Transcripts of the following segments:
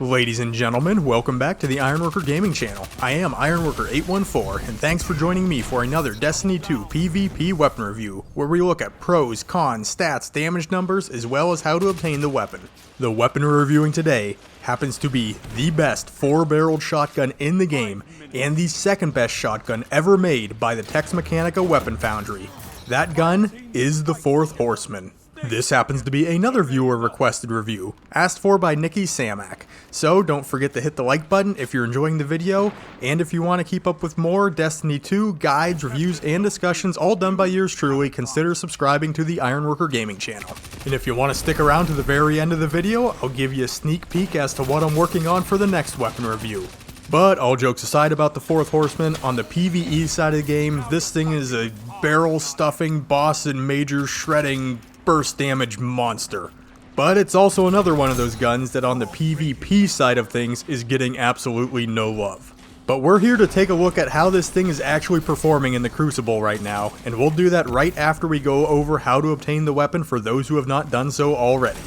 Ladies and gentlemen, welcome back to the Ironworker Gaming Channel. I am Ironworker814, and thanks for joining me for another Destiny 2 PvP weapon review, where we look at pros, cons, stats, damage numbers, as well as how to obtain the weapon. The weapon we're reviewing today happens to be the best 4-barreled shotgun in the game, and the second best shotgun ever made by the Tex Mechanica Weapon Foundry. That gun is the Fourth Horseman. This happens to be another viewer requested review, asked for by Nikki Samak, so don't forget to hit the like button if you're enjoying the video, and if you want to keep up with more Destiny 2 guides, reviews, and discussions all done by yours truly, consider subscribing to the Ironworker Gaming Channel. And if you want to stick around to the very end of the video, I'll give you a sneak peek as to what I'm working on for the next weapon review. But all jokes aside about the Fourth Horseman, on the PvE side of the game, this thing is a barrel stuffing, boss and major shredding burst damage monster. But it's also another one of those guns that on the PvP side of things is getting absolutely no love. But we're here to take a look at how this thing is actually performing in the Crucible right now, and we'll do that right after we go over how to obtain the weapon for those who have not done so already.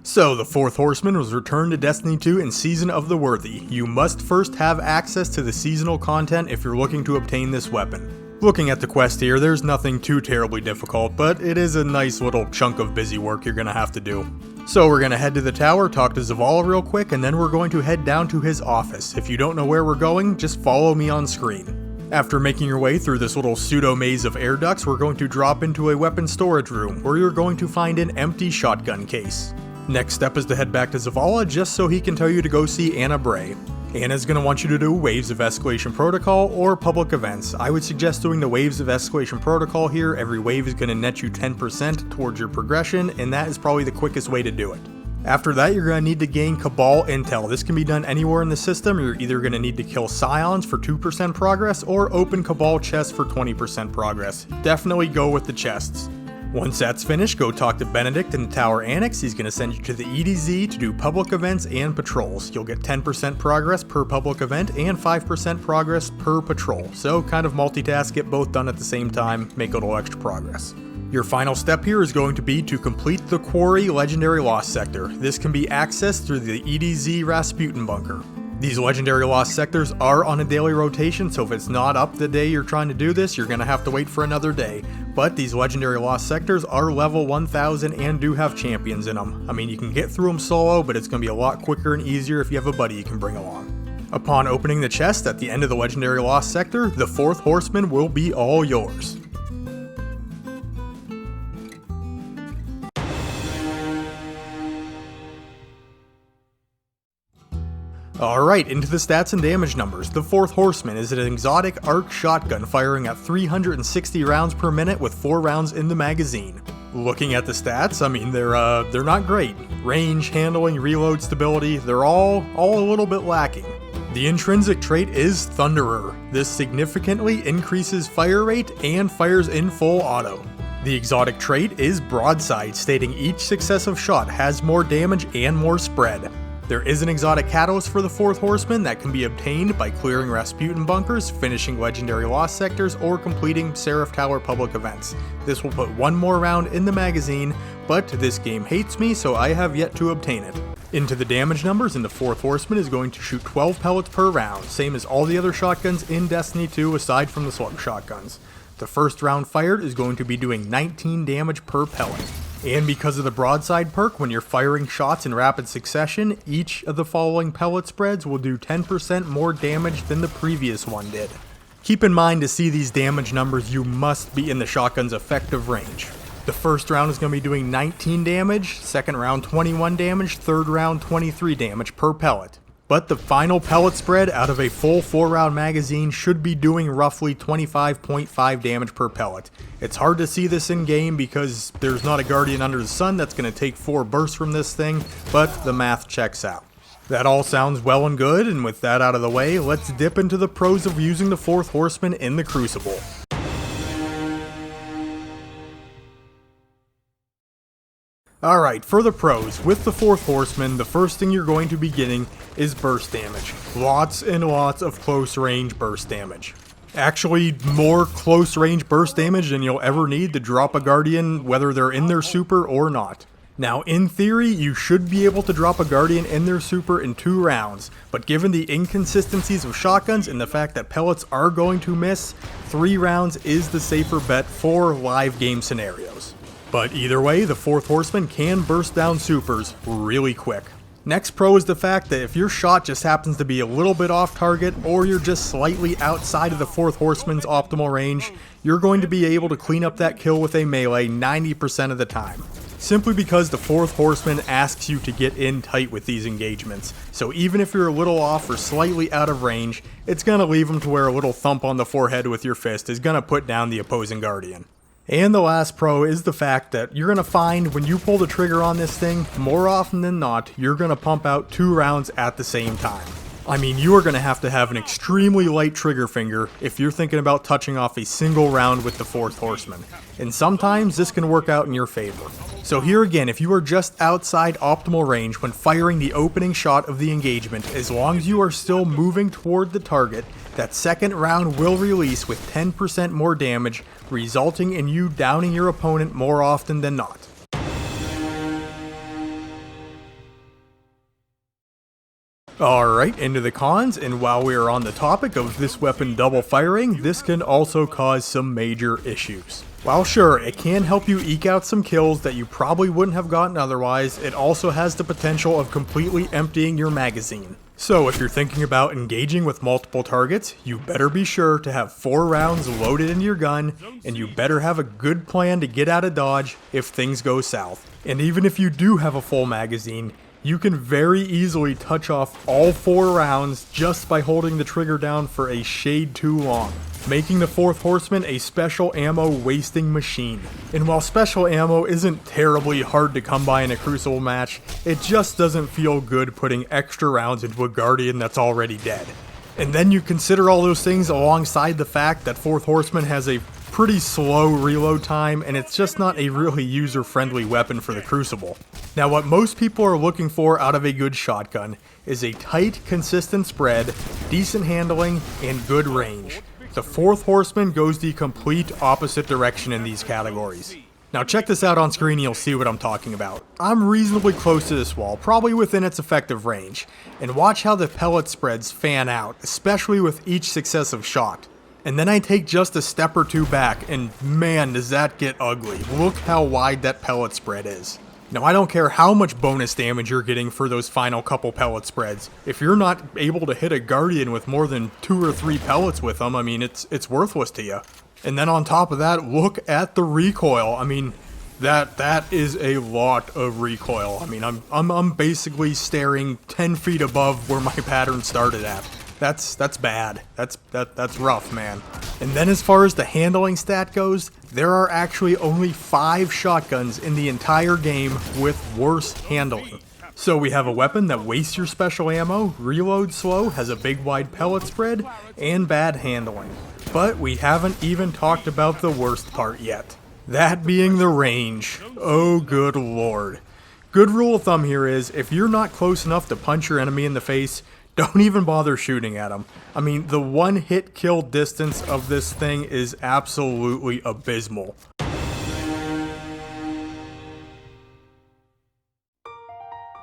So, the Fourth Horseman was returned to Destiny 2 in Season of the Worthy. You must first have access to the seasonal content if you're looking to obtain this weapon. Looking at the quest here, there's nothing too terribly difficult, but it is a nice little chunk of busy work you're gonna have to do. So we're gonna head to the tower, talk to Zavala real quick, and then we're going to head down to his office. If you don't know where we're going, just follow me on screen. After making your way through this little pseudo maze of air ducts, we're going to drop into a weapon storage room, where you're going to find an empty shotgun case. Next step is to head back to Zavala just so he can tell you to go see Anna Bray. Anna's going to want you to do Waves of Escalation Protocol or public events. I would suggest doing the Waves of Escalation Protocol here. Every wave is going to net you 10% towards your progression, and that is probably the quickest way to do it. After that, you're going to need to gain Cabal Intel. This can be done anywhere in the system. You're either going to need to kill Scions for 2% progress or open Cabal chests for 20% progress. Definitely go with the chests. Once that's finished, go talk to Benedict in the Tower Annex. He's going to send you to the EDZ to do public events and patrols. You'll get 10% progress per public event and 5% progress per patrol. So kind of multitask, get both done at the same time, make a little extra progress. Your final step here is going to be to complete the Quarry Legendary Lost Sector. This can be accessed through the EDZ Rasputin Bunker. These Legendary Lost Sectors are on a daily rotation, so if it's not up the day you're trying to do this, you're going to have to wait for another day. But these Legendary Lost Sectors are level 1000 and do have champions in them. I mean, you can get through them solo, but it's going to be a lot quicker and easier if you have a buddy you can bring along. Upon opening the chest at the end of the Legendary Lost Sector, the Fourth Horseman will be all yours. Alright, into the stats and damage numbers. The Fourth Horseman is an exotic arc shotgun firing at 360 rounds per minute with 4 rounds in the magazine. Looking at the stats, I mean, they're not great. Range, handling, reload stability, they're all a little bit lacking. The intrinsic trait is Thunderer. This significantly increases fire rate and fires in full auto. The exotic trait is Broadside, stating each successive shot has more damage and more spread. There is an exotic catalyst for the Fourth Horseman that can be obtained by clearing Rasputin bunkers, finishing Legendary Lost Sectors, or completing Seraph Tower public events. This will put 1 more round in the magazine, but this game hates me, so I have yet to obtain it. Into the damage numbers, and the Fourth Horseman is going to shoot 12 pellets per round, same as all the other shotguns in Destiny 2 aside from the slug shotguns. The first round fired is going to be doing 19 damage per pellet. And because of the broadside perk, when you're firing shots in rapid succession, each of the following pellet spreads will do 10% more damage than the previous one did. Keep in mind, to see these damage numbers, you must be in the shotgun's effective range. The first round is going to be doing 19 damage, second round 21 damage, third round 23 damage per pellet. But the final pellet spread out of a full 4-round magazine should be doing roughly 25.5 damage per pellet. It's hard to see this in game because there's not a Guardian under the sun that's going to take 4 bursts from this thing, but the math checks out. That all sounds well and good, and with that out of the way, let's dip into the pros of using the Fourth Horseman in the Crucible. Alright, for the pros, with the Fourth Horseman, the first thing you're going to be getting is burst damage. Lots and lots of close range burst damage. Actually, more close range burst damage than you'll ever need to drop a Guardian, whether they're in their super or not. Now, in theory, you should be able to drop a Guardian in their super in 2 rounds, but given the inconsistencies of shotguns and the fact that pellets are going to miss, 3 rounds is the safer bet for live game scenarios. But either way, the Fourth Horseman can burst down supers really quick. Next pro is the fact that if your shot just happens to be a little bit off target, or you're just slightly outside of the Fourth Horseman's optimal range, you're going to be able to clean up that kill with a melee 90% of the time. Simply because the Fourth Horseman asks you to get in tight with these engagements, so even if you're a little off or slightly out of range, it's gonna leave them to where a little thump on the forehead with your fist is gonna put down the opposing Guardian. And the last pro is the fact that you're gonna find when you pull the trigger on this thing, more often than not, you're gonna pump out 2 rounds at the same time. I mean, you are going to have an extremely light trigger finger if you're thinking about touching off a single round with the Fourth Horseman, and sometimes this can work out in your favor. So here again, if you are just outside optimal range when firing the opening shot of the engagement, as long as you are still moving toward the target, that second round will release with 10% more damage, resulting in you downing your opponent more often than not. Alright, into the cons, and while we are on the topic of this weapon double firing, this can also cause some major issues. While sure, it can help you eke out some kills that you probably wouldn't have gotten otherwise, it also has the potential of completely emptying your magazine. So if you're thinking about engaging with multiple targets, you better be sure to have 4 rounds loaded into your gun, and you better have a good plan to get out of dodge if things go south. And even if you do have a full magazine, you can very easily touch off all 4 rounds just by holding the trigger down for a shade too long, making the Fourth Horseman a special ammo wasting machine. And while special ammo isn't terribly hard to come by in a Crucible match, it just doesn't feel good putting extra rounds into a Guardian that's already dead. And then you consider all those things alongside the fact that Fourth Horseman has a pretty slow reload time, and it's just not a really user-friendly weapon for the Crucible. Now, what most people are looking for out of a good shotgun is a tight, consistent spread, decent handling, and good range. The Fourth Horseman goes the complete opposite direction in these categories. Now check this out on screen and you'll see what I'm talking about. I'm reasonably close to this wall, probably within its effective range, and watch how the pellet spreads fan out, especially with each successive shot. And then I take just a step or 2 back, and man, does that get ugly. Look how wide that pellet spread is. Now, I don't care how much bonus damage you're getting for those final couple pellet spreads. If you're not able to hit a Guardian with more than 2 or 3 pellets with them, I mean, it's worthless to you. And then on top of that, look at the recoil. I mean, that is a lot of recoil. I mean, I'm basically staring 10 feet above where my pattern started at. That's bad. That's rough, man. And then as far as the handling stat goes, there are actually only 5 shotguns in the entire game with worse handling. So we have a weapon that wastes your special ammo, reloads slow, has a big wide pellet spread, and bad handling. But we haven't even talked about the worst part yet. That being the range. Oh good lord. Good rule of thumb here is, if you're not close enough to punch your enemy in the face, don't even bother shooting at him. I mean, the 1-hit kill distance of this thing is absolutely abysmal.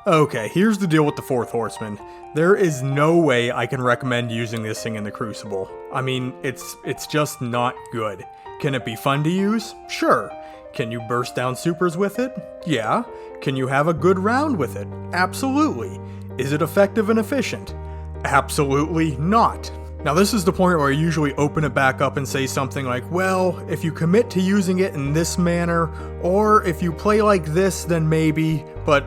Okay, here's the deal with the Fourth Horseman. There is no way I can recommend using this thing in the Crucible. I mean, it's just not good. Can it be fun to use? Sure. Can you burst down supers with it? Yeah. Can you have a good round with it? Absolutely. Is it effective and efficient? Absolutely not. Now this is the point where I usually open it back up and say something like, well, if you commit to using it in this manner, or if you play like this, then maybe, but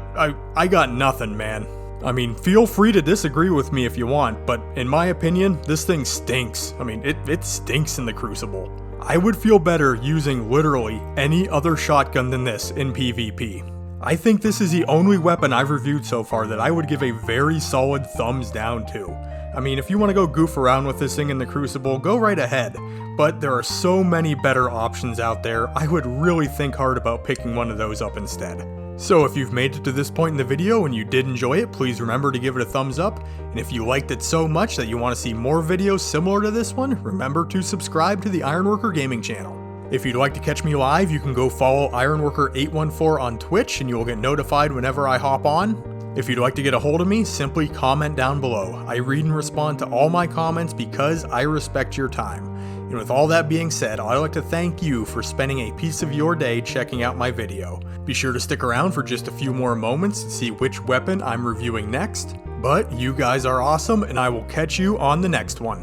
I got nothing, man. I mean, feel free to disagree with me if you want, but in my opinion, this thing stinks. I mean, it stinks in the Crucible. I would feel better using literally any other shotgun than this in PvP. I think this is the only weapon I've reviewed so far that I would give a very solid thumbs down to. I mean, if you want to go goof around with this thing in the Crucible, go right ahead. But there are so many better options out there, I would really think hard about picking one of those up instead. So if you've made it to this point in the video and you did enjoy it, please remember to give it a thumbs up, and if you liked it so much that you want to see more videos similar to this one, remember to subscribe to the Ironworker Gaming channel. If you'd like to catch me live, you can go follow Ironworker814 on Twitch and you will get notified whenever I hop on. If you'd like to get a hold of me, simply comment down below. I read and respond to all my comments because I respect your time. And with all that being said, I'd like to thank you for spending a piece of your day checking out my video. Be sure to stick around for just a few more moments to see which weapon I'm reviewing next. But you guys are awesome, and I will catch you on the next one.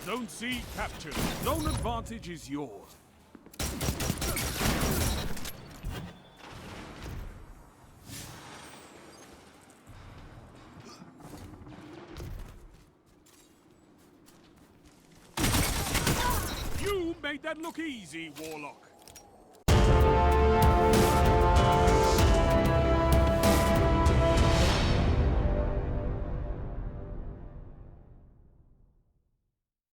Zone C captured. Zone advantage is yours. You made that look easy, Warlock.